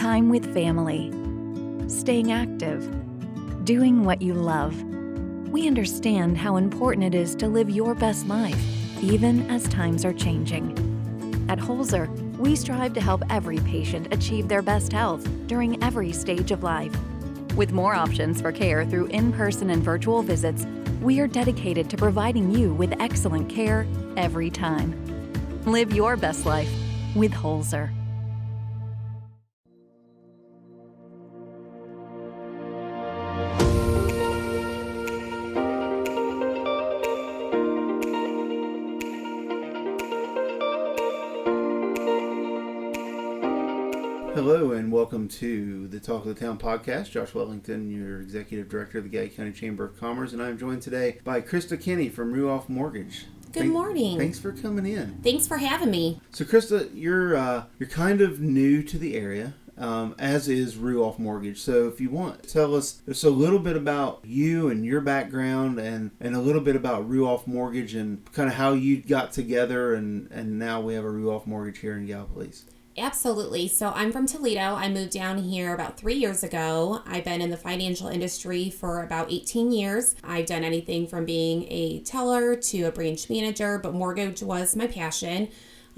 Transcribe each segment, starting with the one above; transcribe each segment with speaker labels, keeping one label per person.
Speaker 1: time with family, staying active, doing what you love. We understand how important it is to live your best life, even as times are changing. At Holzer, we strive to help every patient achieve their best health during every stage of life. With more options for care through in-person and virtual visits, we are dedicated to providing you with excellent care every time. Live your best life with Holzer.
Speaker 2: Hello and welcome to the Talk of the Town podcast. Josh Wellington, your Executive Director of the Gwinnett County Chamber of Commerce, and I'm joined today by Krista Kenney from Ruoff Mortgage.
Speaker 3: Good morning.
Speaker 2: Thanks for coming in.
Speaker 3: Thanks for having me.
Speaker 2: So Krista, you're kind of new to the area, as is Ruoff Mortgage. So if you want, tell us just a little bit about you and your background and a little bit about Ruoff Mortgage and kind of how you got together and now we have a Ruoff Mortgage here in Gallipolis.
Speaker 3: Absolutely. So I'm from Toledo. I moved down here about 3 years ago. I've been in the financial industry for about 18 years. I've done anything from being a teller to a branch manager, but mortgage was my passion.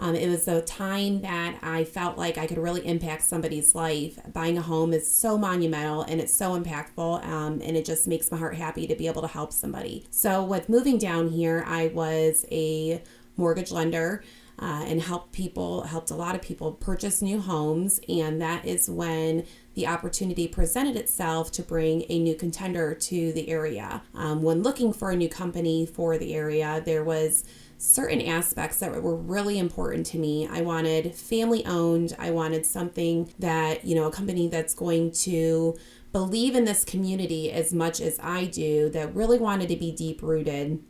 Speaker 3: It was a time that I felt like I could really impact somebody's life. Buying a home is so monumental and it's so impactful, and it just makes my heart happy to be able to help somebody. So with moving down here, I was a mortgage lender and helped a lot of people purchase new homes, and that is when the opportunity presented itself to bring a new contender to the area. When looking for a new company for the area, there was certain aspects that were really important to me. I wanted family owned. I wanted something that, a company that's going to believe in this community as much as I do, that really wanted to be deep rooted.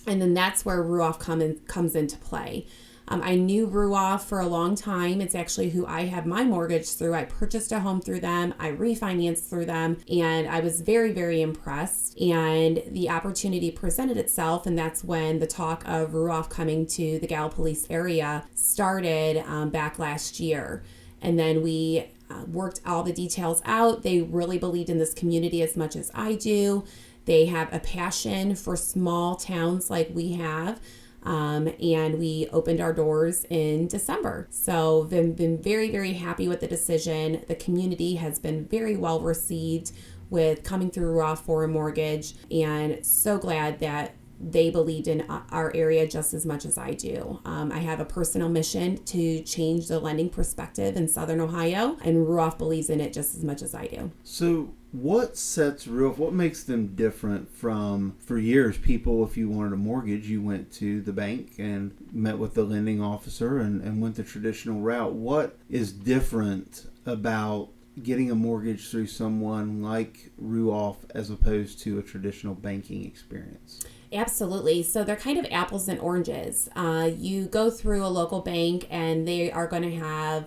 Speaker 3: And then that's where Ruoff comes into play. I knew Ruoff for a long time. It's actually who I have my mortgage through. I purchased a home through them. I refinanced through them. And I was very, very impressed. And the opportunity presented itself. And that's when the talk of Ruoff coming to the Gallipolis area started back last year. And then we worked all the details out. They really believed in this community as much as I do. They have a passion for small towns like we have. And we opened our doors in December. So been very, very happy with the decision. The community has been very well received with coming through Ruoff Mortgage, and so glad that they believed in our area just as much as I do. I have a personal mission to change the lending perspective in Southern Ohio, and Ruoff believes in it just as much as I do.
Speaker 2: So what sets Ruoff, what makes them different from, for years, people, if you wanted a mortgage, you went to the bank and met with the lending officer and went the traditional route. What is different about getting a mortgage through someone like Ruoff as opposed to a traditional banking experience?
Speaker 3: Absolutely. So they're kind of apples and oranges. You go through a local bank and they are going to have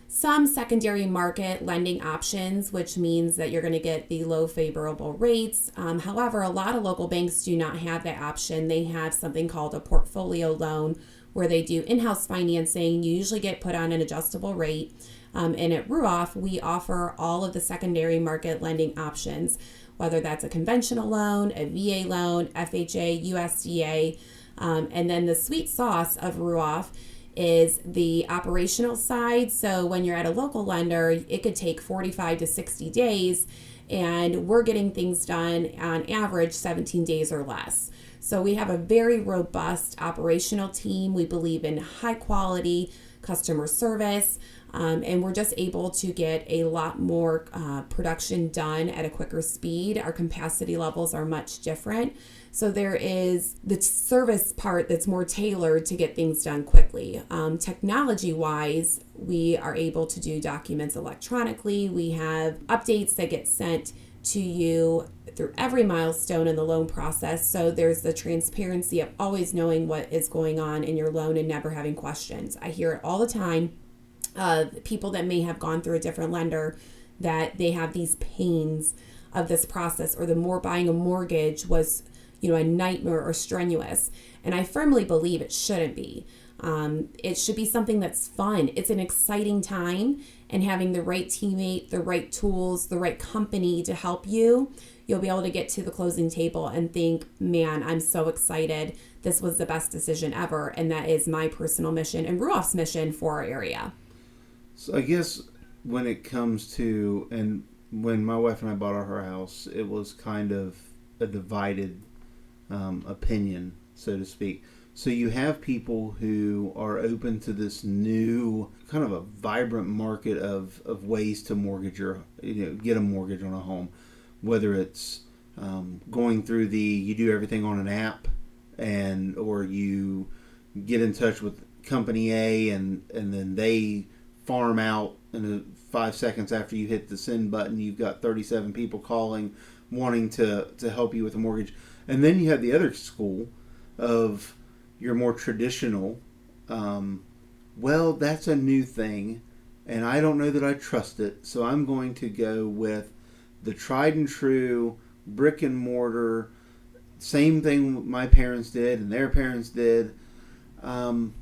Speaker 3: some secondary market lending options, which means that you're going to get the low favorable rates. However, a lot of local banks do not have that option. They have something called a portfolio loan where they do in-house financing. You usually get put on an adjustable rate. And at Ruoff, we offer all of the secondary market lending options, whether that's a conventional loan, a VA loan, FHA, USDA. And then the sweet sauce of Ruoff is the operational side. So when you're at a local lender, it could take 45 to 60 days, and we're getting things done on average 17 days or less. So we have a very robust operational team. We believe in high quality customer service, and we're just able to get a lot more production done at a quicker speed. Our capacity levels are much different. So there is the service part that's more tailored to get things done quickly. Technology-wise, we are able to do documents electronically. We have updates that get sent to you through every milestone in the loan process. So there's the transparency of always knowing what is going on in your loan and never having questions. I hear it all the time. People that may have gone through a different lender, that they have these pains of this process, or the more buying a mortgage was, a nightmare or strenuous. And I firmly believe it shouldn't be. It should be something that's fun. It's an exciting time. and having the right teammate, the right tools, the right company to help you, you'll be able to get to the closing table and think, man, I'm so excited. This was the best decision ever. And that is my personal mission and Ruoff's mission for our area.
Speaker 2: So I guess when it comes to, and when my wife and I bought our house, it was kind of a divided opinion, so to speak. So you have people who are open to this new kind of a vibrant market of ways to mortgage your, get a mortgage on a home, whether it's going through you do everything on an app, or you get in touch with company A and then they farm out in 5 seconds after you hit the send button. You've got 37 people calling, wanting to help you with a mortgage. And then you have the other school of your more traditional, well, that's a new thing, and I don't know that I trust it, so I'm going to go with the tried and true, brick and mortar, same thing my parents did and their parents did. In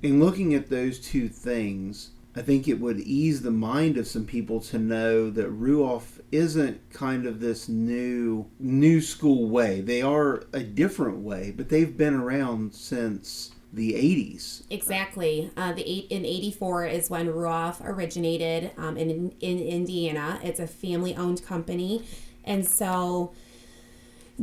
Speaker 2: looking at those two things, I think it would ease the mind of some people to know that Ruoff isn't kind of this new school way. They are a different way, but they've been around since the 80s.
Speaker 3: Exactly. In 84 is when Ruoff originated in Indiana. It's a family-owned company. And so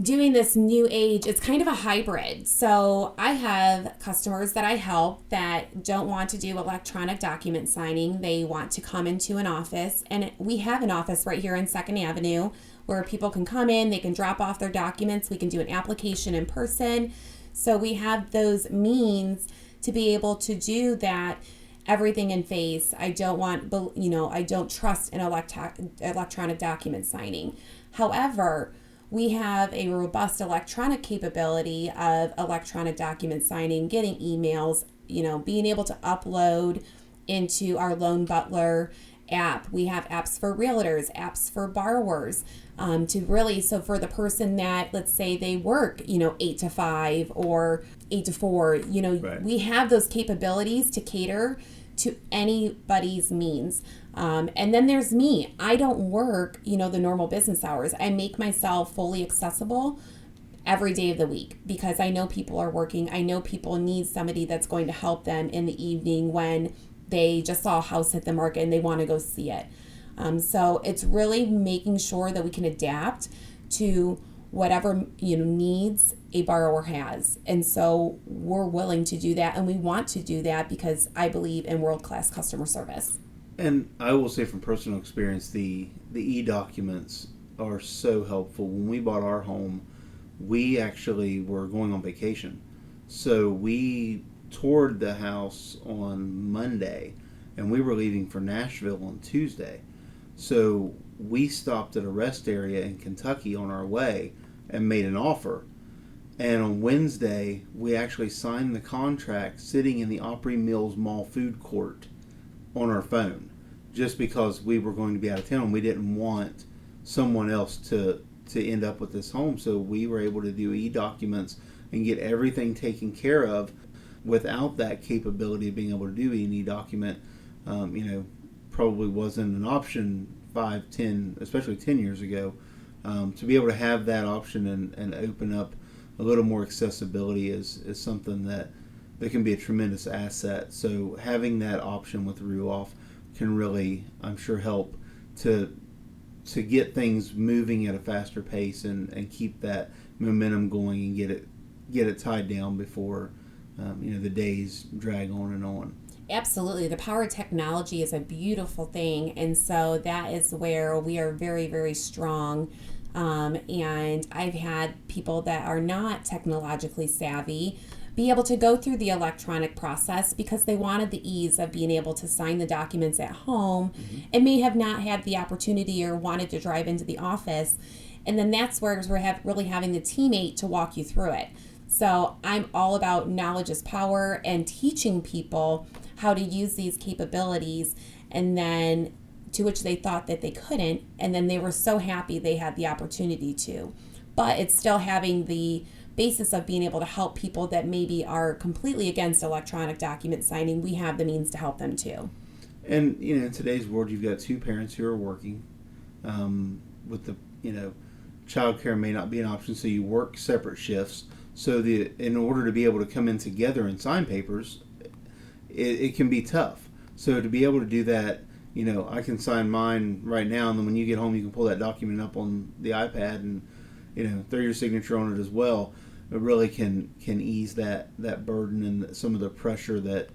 Speaker 3: doing this new age, it's kind of a hybrid. So I have customers that I help that don't want to do electronic document signing. They want to come into an office, and we have an office right here on 2nd Avenue where people can come in, they can drop off their documents, we can do an application in person. So we have those means to be able to do that, everything in face. I don't trust an electronic document signing. However, we have a robust electronic capability of electronic document signing, getting emails, being able to upload into our Loan Butler app. We have apps for realtors, apps for borrowers, so for the person that, let's say they work, 8 to 5 or 8 to 4,
Speaker 2: Right.
Speaker 3: We have those capabilities to cater to anybody's means. And then there's me. I don't work, the normal business hours. I make myself fully accessible every day of the week because I know people are working. I know people need somebody that's going to help them in the evening when they just saw a house hit the market and they want to go see it. So it's really making sure that we can adapt to whatever needs a borrower has. And so we're willing to do that, and we want to do that because I believe in world-class customer service.
Speaker 2: And I will say from personal experience, the e-documents are so helpful. When we bought our home, we actually were going on vacation. So we toured the house on Monday, and we were leaving for Nashville on Tuesday. So we stopped at a rest area in Kentucky on our way and made an offer. And on Wednesday, we actually signed the contract sitting in the Opry Mills Mall food court on our phone, just because we were going to be out of town. We didn't want someone else to end up with this home. So we were able to do e-documents and get everything taken care of. Without that capability of being able to do an e-document, probably wasn't an option 5, 10, especially 10 years ago. To be able to have that option and open up a little more accessibility is something that can be a tremendous asset. So having that option with Ruoff can really, I'm sure, help to get things moving at a faster pace and keep that momentum going and get it tied down before the days drag on and on.
Speaker 3: Absolutely. The power of technology is a beautiful thing. And so that is where we are very, very strong. And I've had people that are not technologically savvy be able to go through the electronic process because they wanted the ease of being able to sign the documents at home, mm-hmm. and may have not had the opportunity or wanted to drive into the office. And then that's where we're really having the teammate to walk you through it. So I'm all about knowledge is power and teaching people how to use these capabilities, and then to which they thought that they couldn't, and then they were so happy they had the opportunity to. But it's still having the basis of being able to help people that maybe are completely against electronic document signing. We have the means to help them too.
Speaker 2: And, in today's world, you've got two parents who are working. With the, childcare may not be an option, so you work separate shifts. So in order to be able to come in together and sign papers, it can be tough. So to be able to do that, I can sign mine right now, and then when you get home, you can pull that document up on the iPad and, throw your signature on it as well. It really can ease that burden and some of the pressure that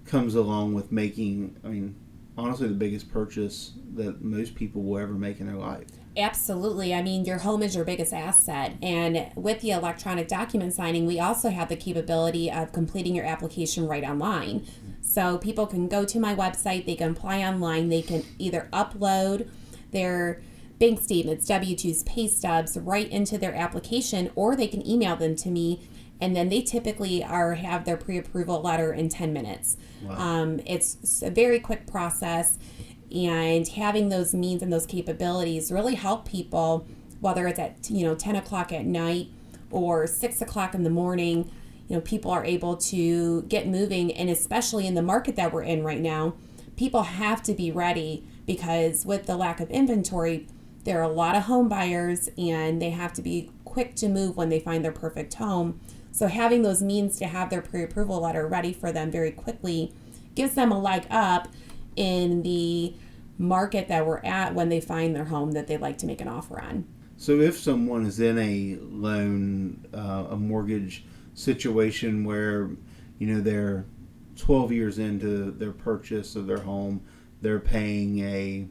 Speaker 2: comes along with making, honestly, the biggest purchase that most people will ever make in their life.
Speaker 3: Absolutely. Your home is your biggest asset. And with the electronic document signing, we also have the capability of completing your application right online. So people can go to my website, they can apply online, they can either upload their bank statements, W-2s, pay stubs right into their application, or they can email them to me, and then they typically have their pre-approval letter in 10 minutes.
Speaker 2: Wow.
Speaker 3: It's a very quick process, and having those means and those capabilities really help people, whether it's at 10 o'clock at night or 6 o'clock in the morning. People are able to get moving, and especially in the market that we're in right now, people have to be ready, because with the lack of inventory, there are a lot of home buyers, and they have to be quick to move when they find their perfect home. So having those means to have their pre-approval letter ready for them very quickly gives them a leg up in the market that we're at when they find their home that they'd like to make an offer on.
Speaker 2: So if someone is in a loan, a mortgage situation where, they're 12 years into their purchase of their home, they're paying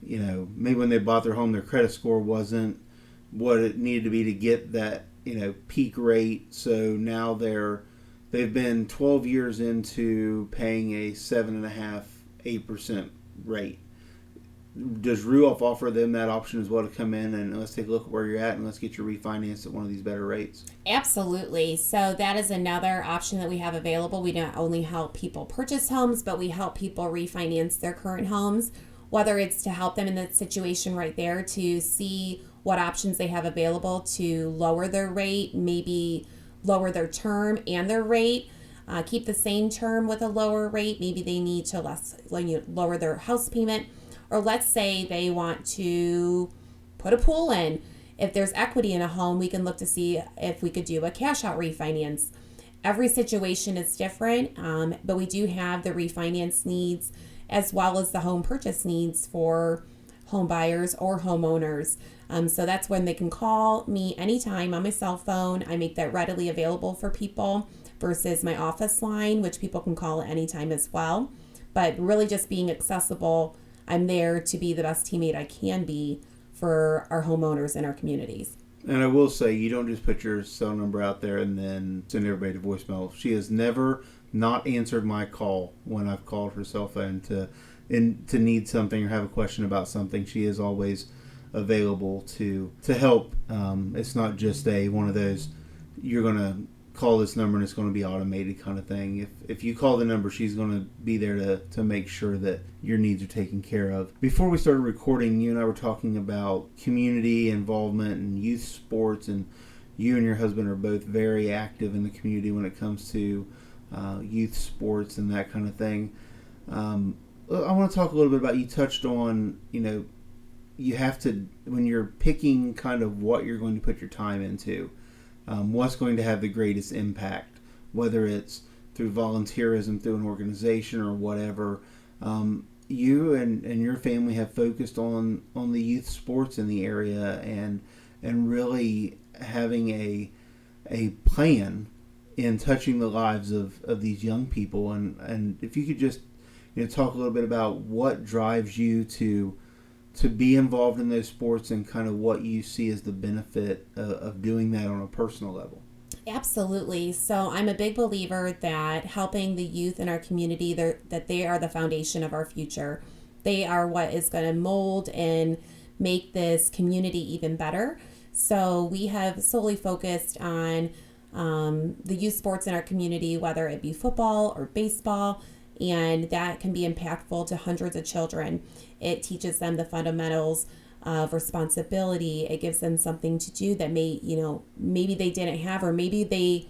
Speaker 2: maybe when they bought their home, their credit score wasn't what it needed to be to get that, peak rate. So now they've been 12 years into paying a 7.5%, 8% rate. Does Ruoff offer them that option as well to come in and let's take a look at where you're at and let's get you refinanced at one of these better rates?
Speaker 3: Absolutely. So that is another option that we have available. We not only help people purchase homes, but we help people refinance their current homes, whether it's to help them in that situation right there to see what options they have available to lower their rate, maybe lower their term and their rate, keep the same term with a lower rate. Maybe they need to lower their house payment, or let's say they want to put a pool in. If there's equity in a home, we can look to see if we could do a cash out refinance. Every situation is different, but we do have the refinance needs as well as the home purchase needs for home buyers or homeowners. So that's when they can call me anytime on my cell phone. I make that readily available for people versus my office line, which people can call at any time as well. But really just being accessible, I'm there to be the best teammate I can be for our homeowners in our communities.
Speaker 2: And I will say, you don't just put your cell number out there and then send everybody to voicemail. She has never not answered my call when I've called her cell phone to need something or have a question about something. She is always available to help. It's not just one of those, you're going to call this number and it's going to be automated kind of thing. If you call the number, she's going to be there to make sure that your needs are taken care of. Before we started recording, you and I were talking about community involvement and youth sports, and you and your husband are both very active in the community when it comes to youth sports and that kind of thing. I want to talk a little bit about, you touched on, you have to, when you're picking kind of what you're going to put your time into, what's going to have the greatest impact, whether it's through volunteerism, through an organization or whatever. You and your family have focused on the youth sports in the area and really having a plan in touching the lives of these young people. And if you could just talk a little bit about what drives you to be involved in those sports and kind of what you see as the benefit of doing that on a personal level.
Speaker 3: Absolutely. So I'm a big believer that helping the youth in our community, that they are the foundation of our future. They are what is going to mold and make this community even better. So we have solely focused on the youth sports in our community, whether it be football or baseball, and that can be impactful to hundreds of children. It teaches them the fundamentals of responsibility. It gives them something to do that maybe they didn't have, or maybe they,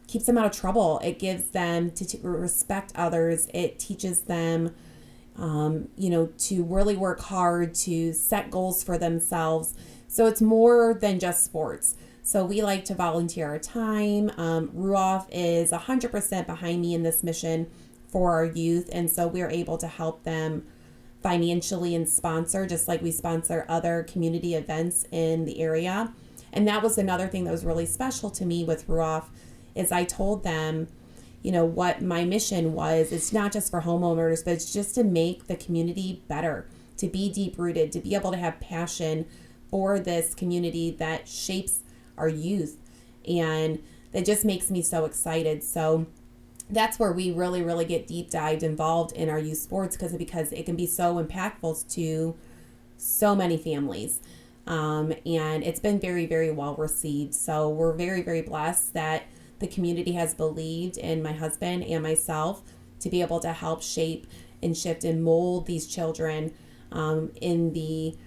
Speaker 3: keeps them out of trouble. It gives them to respect others. It teaches them, to really work hard, to set goals for themselves. So it's more than just sports. So we like to volunteer our time. Ruoff is 100% behind me in this mission for our youth. And so we're able to help them financially and sponsor, just like we sponsor other community events in the area. And that was another thing that was really special to me with Ruoff, is I told them, what my mission was. It's not just for homeowners, but it's just to make the community better, to be deep rooted, to be able to have passion for this community that shapes our youth. And that just makes me so excited. So that's where we really, really get deep dived involved in our youth sports, because it can be so impactful to so many families. And it's been very, very well received. So we're very, very blessed that the community has believed in my husband and myself to be able to help shape and shift and mold these children in the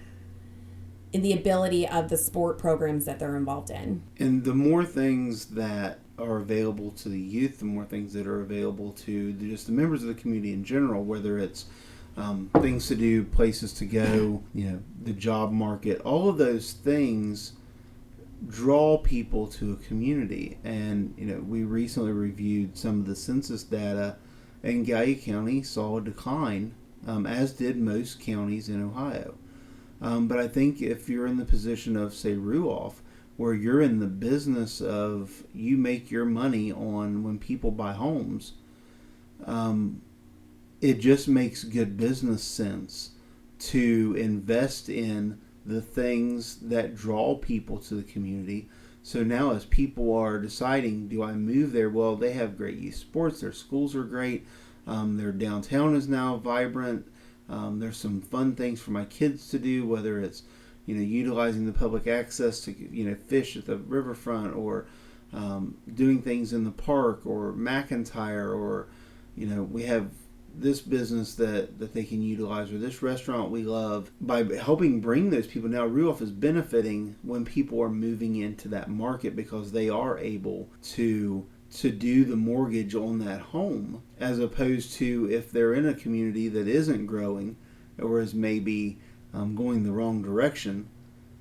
Speaker 3: ability of the sport programs that they're involved in.
Speaker 2: And the more things that are available to the youth, the more things that are available to just the members of the community in general, whether it's things to do, places to go, the job market, all of those things draw people to a community. And we recently reviewed some of the census data, and Gallia County saw a decline, as did most counties in Ohio. But I think if you're in the position of, say, Ruoff, where you're in the business of, you make your money on when people buy homes, it just makes good business sense to invest in the things that draw people to the community. So now as people are deciding, do I move there? Well, they have great youth sports. Their schools are great. Their downtown is now vibrant. There's some fun things for my kids to do, whether it's, utilizing the public access to, fish at the riverfront, or doing things in the park, or McIntyre, or, we have this business that they can utilize, or this restaurant we love. By helping bring those people, now Ruoff is benefiting when people are moving into that market, because they are able to do the mortgage on that home, as opposed to if they're in a community that isn't growing or is maybe going the wrong direction,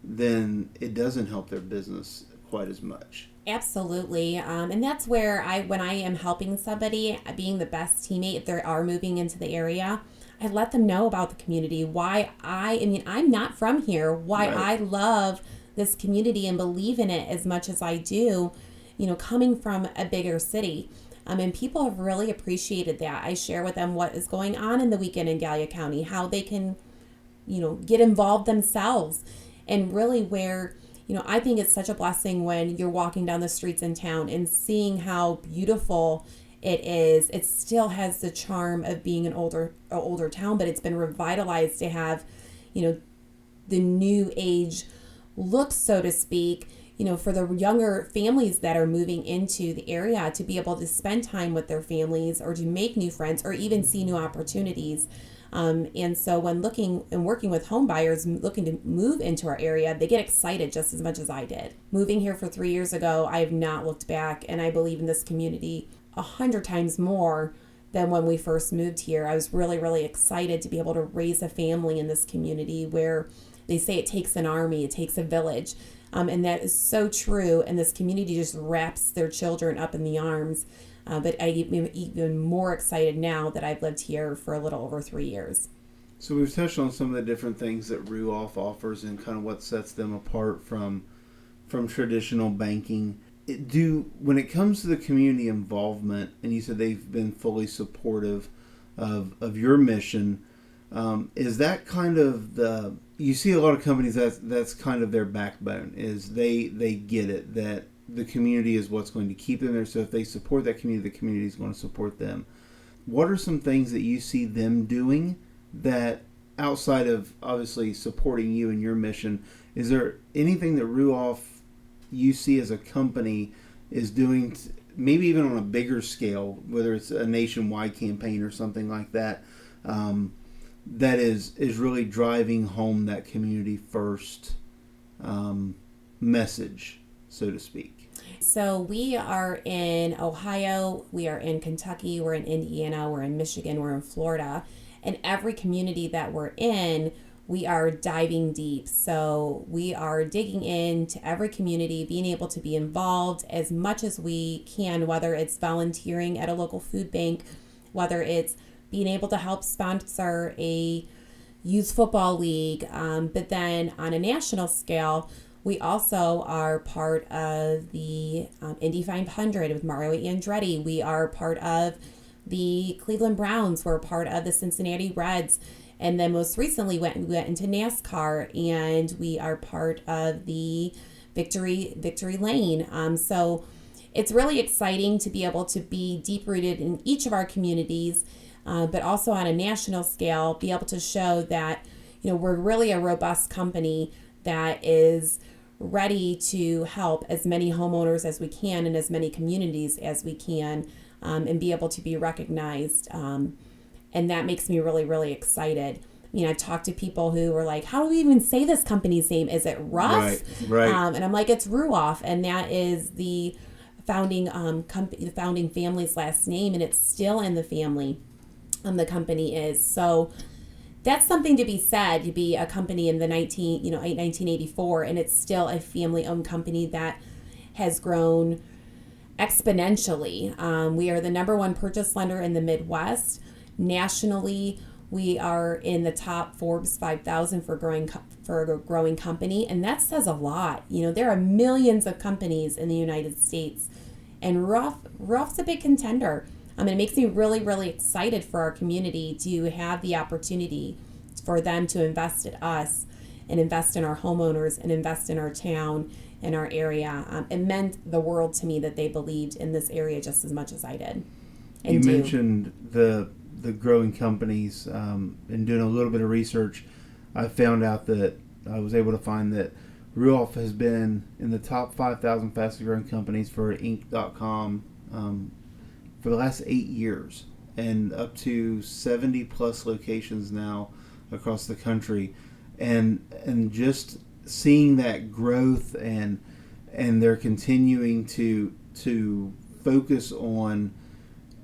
Speaker 2: then it doesn't help their business quite as much.
Speaker 3: Absolutely. And that's where when I am helping somebody, being the best teammate, if they are moving into the area, I let them know about the community, why I'm not from here, why
Speaker 2: Right.
Speaker 3: I love this community and believe in it as much as I do, coming from a bigger city. And people have really appreciated that. I share with them what is going on in the weekend in Gallia County, how they can, get involved themselves, and really where, I think it's such a blessing when you're walking down the streets in town and seeing how beautiful it is. It still has the charm of being an older town, but it's been revitalized to have, the new age look, so to speak, for the younger families that are moving into the area to be able to spend time with their families, or to make new friends, or even see new opportunities. And so when looking and working with home buyers looking to move into our area, they get excited just as much as I did. Moving here for 3 years ago, I have not looked back, and I believe in this community 100 times more than when we first moved here. I was really, really excited to be able to raise a family in this community, where they say it takes an army, it takes a village. And that is so true. And this community just wraps their children up in the arms. But I'm even more excited now that I've lived here for a little over 3 years.
Speaker 2: So we've touched on some of the different things that Ruoff offers and kind of what sets them apart from traditional banking. When it comes to the community involvement, and you said they've been fully supportive of your mission, is that kind of you see a lot of companies that's kind of their backbone, is they get it that the community is what's going to keep them there. So if they support that community, the community is going to support them. What are some things that you see them doing that, outside of obviously supporting you and your mission, is there anything that Ruoff you see as a company is doing, maybe even on a bigger scale, whether it's a nationwide campaign or something like that, that is really driving home that community first message, so to speak?
Speaker 3: So we are in Ohio, we are in Kentucky, we're in Indiana, we're in Michigan, we're in Florida. And every community that we're in, we are diving deep. So we are digging into every community, being able to be involved as much as we can, whether it's volunteering at a local food bank, whether it's being able to help sponsor a youth football league. But then on a national scale, we also are part of the Indy 500 with Mario Andretti. We are part of the Cleveland Browns. We're part of the Cincinnati Reds. And then most recently we went into NASCAR, and we are part of the Victory Lane. So it's really exciting to be able to be deep-rooted in each of our communities, but also on a national scale, be able to show that, we're really a robust company that is ready to help as many homeowners as we can and as many communities as we can, and be able to be recognized. And that makes me really, really excited. I've talked to people who are like, how do we even say this company's name? Is it Ruoff?
Speaker 2: Right.
Speaker 3: And I'm like, it's Ruoff. And that is the founding the founding family's last name, and it's still in the family. The company is. So that's something to be said, to be a company in the 1984, and it's still a family-owned company that has grown exponentially. We are the number one purchase lender in the Midwest. Nationally, we are in the top Forbes 5,000 for a growing company, and that says a lot. There are millions of companies in the United States, and Ruoff's a big contender. It makes me really, really excited for our community to have the opportunity for them to invest in us and invest in our homeowners and invest in our town and our area. It meant the world to me that they believed in this area just as much as I did.
Speaker 2: You mentioned the growing companies, and doing a little bit of research, I found out that I was able to find that Ruoff has been in the top 5,000 fastest growing companies for Inc.com for the last 8 years, and up to 70 plus locations now across the country, and just seeing that growth, and they're continuing to focus on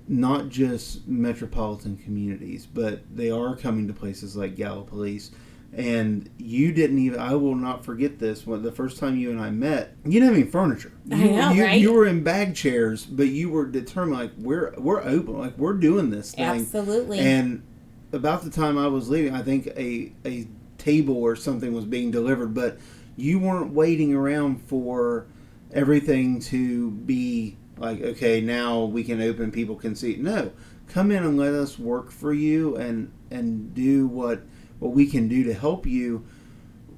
Speaker 2: not just metropolitan communities, but they are coming to places like Gallipolis. And I will not forget this, when the first time you and I met, you didn't have any furniture.
Speaker 3: Right?
Speaker 2: You were in bag chairs, but you were determined, like, we're open, like, we're doing this thing.
Speaker 3: Absolutely.
Speaker 2: And about the time I was leaving, I think a table or something was being delivered, but you weren't waiting around for everything to be like, okay, now we can open, people can see. No, come in and let us work for you and do what we can do to help you.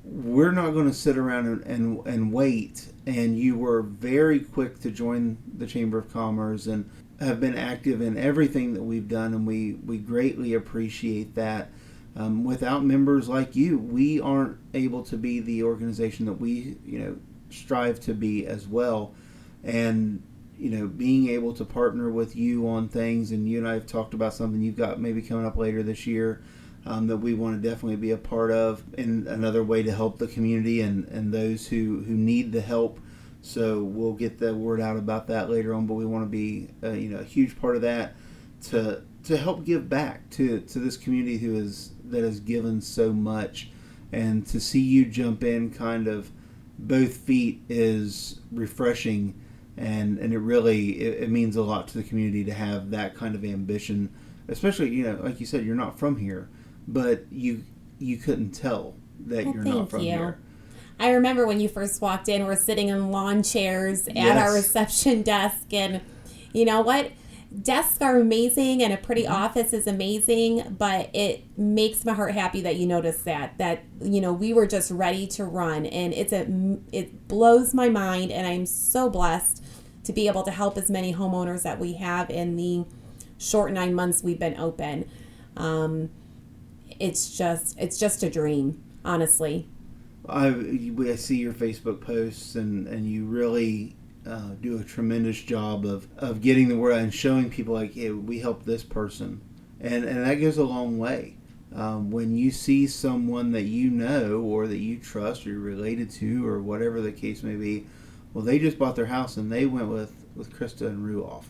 Speaker 2: We're not going to sit around and wait. And you were very quick to join the Chamber of Commerce and have been active in everything that we've done, and we greatly appreciate that. Without members like you, we aren't able to be the organization that we strive to be as well. And being able to partner with you on things, and you and I have talked about something you've got maybe coming up later this year, that we want to definitely be a part of, in another way to help the community and those who need the help. So we'll get the word out about that later on, but we want to be a huge part of that to help give back to this community that has given so much. And to see you jump in kind of both feet is refreshing, and it really it means a lot to the community to have that kind of ambition, especially like you said, you're not from here, but you couldn't tell that you're not from here.
Speaker 3: I remember when you first walked in, we're sitting in lawn chairs at our reception desk, and you know what? Desks are amazing, and a pretty office is amazing, but it makes my heart happy that you noticed that we were just ready to run, and it blows my mind, and I'm so blessed to be able to help as many homeowners that we have in the short 9 months we've been open. It's just a dream, honestly.
Speaker 2: I see your Facebook posts, and you really do a tremendous job of getting the word out and showing people, like, hey, we help this person, and that goes a long way. When you see someone that you know or that you trust or you're related to or whatever the case may be Well, they just bought their house and they went with Krista and Ruoff.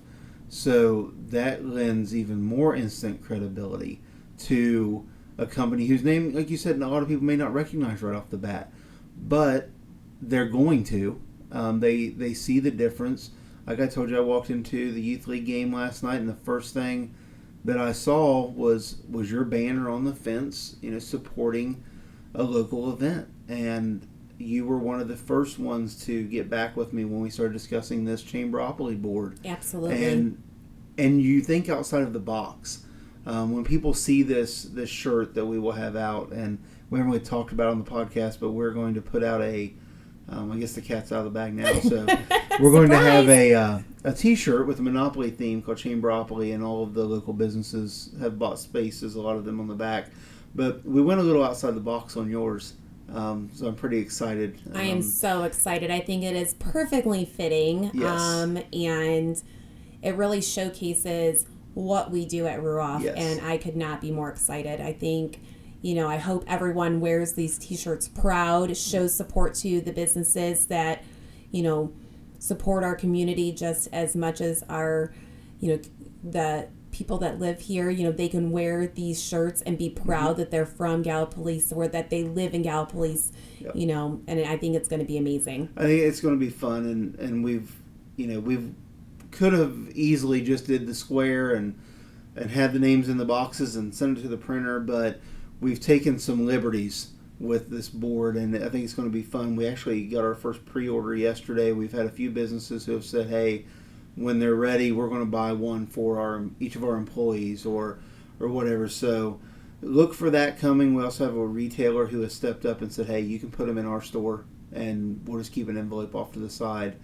Speaker 2: So that lends even more instant credibility to a company whose name, like you said, a lot of people may not recognize right off the bat, but they're going to. They see the difference. Like I told you, I walked into the youth league game last night, and the first thing that I saw was your banner on the fence, supporting a local event. And you were one of the first ones to get back with me when we started discussing this Chamberopoly board.
Speaker 3: Absolutely.
Speaker 2: And you think outside of the box. When people see this shirt that we will have out, and we haven't really talked about it on the podcast, but we're going to put out I guess the cat's out of the bag now, so we're going to have a T-shirt with a Monopoly theme called Chamberopoly, and all of the local businesses have bought spaces, a lot of them on the back. But we went a little outside the box on yours, so I'm pretty excited.
Speaker 3: I am so excited. I think it is perfectly fitting,
Speaker 2: yes.
Speaker 3: And it really showcases what we do at Ruoff,
Speaker 2: yes.
Speaker 3: and I could not be more excited. I think, I hope everyone wears these T-shirts proud, shows support to the businesses that, support our community just as much as our, the people that live here. They can wear these shirts and be proud
Speaker 2: mm-hmm.
Speaker 3: that they're from Gallipolis or that they live in Gallipolis, yep. And I think it's going to be amazing.
Speaker 2: I think it's going to be fun, and we've could have easily just did the square and had the names in the boxes and sent it to the printer, but we've taken some liberties with this board, and I think it's going to be fun. We actually got our first pre-order yesterday. We've had a few businesses who have said, hey, when they're ready, we're going to buy one for each of our employees or whatever. So look for that coming. We also have a retailer who has stepped up and said, hey, you can put them in our store, and we'll just keep an envelope off to the side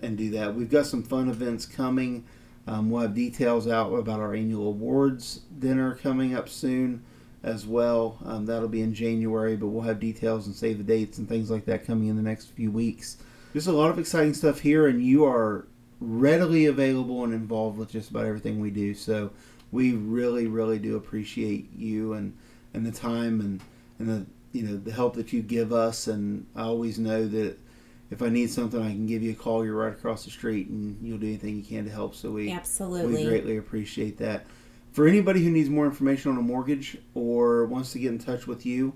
Speaker 2: and do that. We've got some fun events coming. We'll have details out about our annual awards dinner coming up soon as well. That'll be in January, but we'll have details and save the dates and things like that coming in the next few weeks. Just a lot of exciting stuff here, and you are readily available and involved with just about everything we do. So we really, really do appreciate you and the time and the help that you give us. And I always know that if I need something, I can give you a call. You're right across the street, and you'll do anything you can to help. So we greatly appreciate that. For anybody who needs more information on a mortgage or wants to get in touch with you,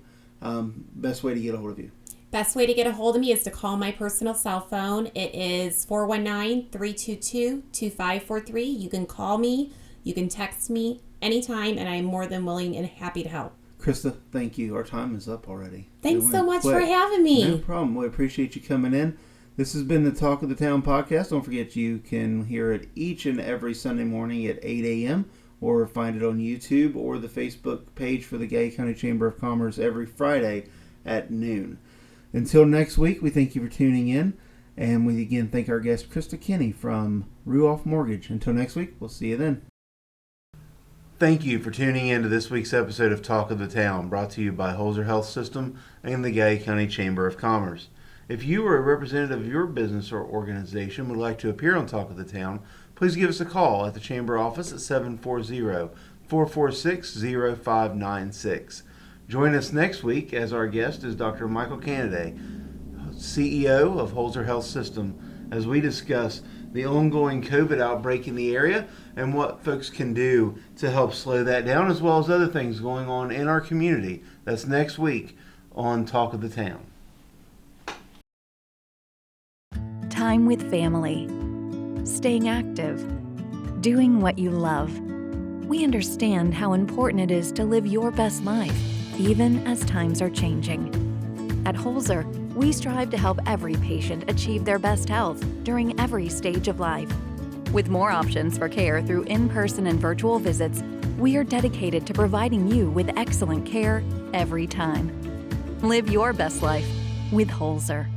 Speaker 2: best way to get a hold of you?
Speaker 3: Best way to get a hold of me is to call my personal cell phone. It is 419-322-2543. You can call me. You can text me anytime, and I'm more than willing and happy to help.
Speaker 2: Krista, thank you. Our time is up already.
Speaker 3: Thanks so much for having me.
Speaker 2: No problem. We appreciate you coming in. This has been the Talk of the Town podcast. Don't forget you can hear it each and every Sunday morning at 8 a.m. or find it on YouTube or the Facebook page for the Gay County Chamber of Commerce every Friday at noon. Until next week, we thank you for tuning in. And we again thank our guest, Krista Kenney from Ruoff Mortgage. Until next week, we'll see you then. Thank you for tuning in to this week's episode of Talk of the Town, brought to you by Holzer Health System and the Gay County Chamber of Commerce. If you or a representative of your business or organization would like to appear on Talk of the Town, please give us a call at the Chamber office at 740-446-0596. Join us next week as our guest is Dr. Michael Cannaday, CEO of Holzer Health System, as we discuss the ongoing COVID outbreak in the area and what folks can do to help slow that down, as well as other things going on in our community. That's next week on Talk of the Town.
Speaker 1: Time with family. Staying active. Doing what you love. We understand how important it is to live your best life, even as times are changing. At Holzer, we strive to help every patient achieve their best health during every stage of life. With more options for care through in-person and virtual visits, we are dedicated to providing you with excellent care every time. Live your best life with Holzer.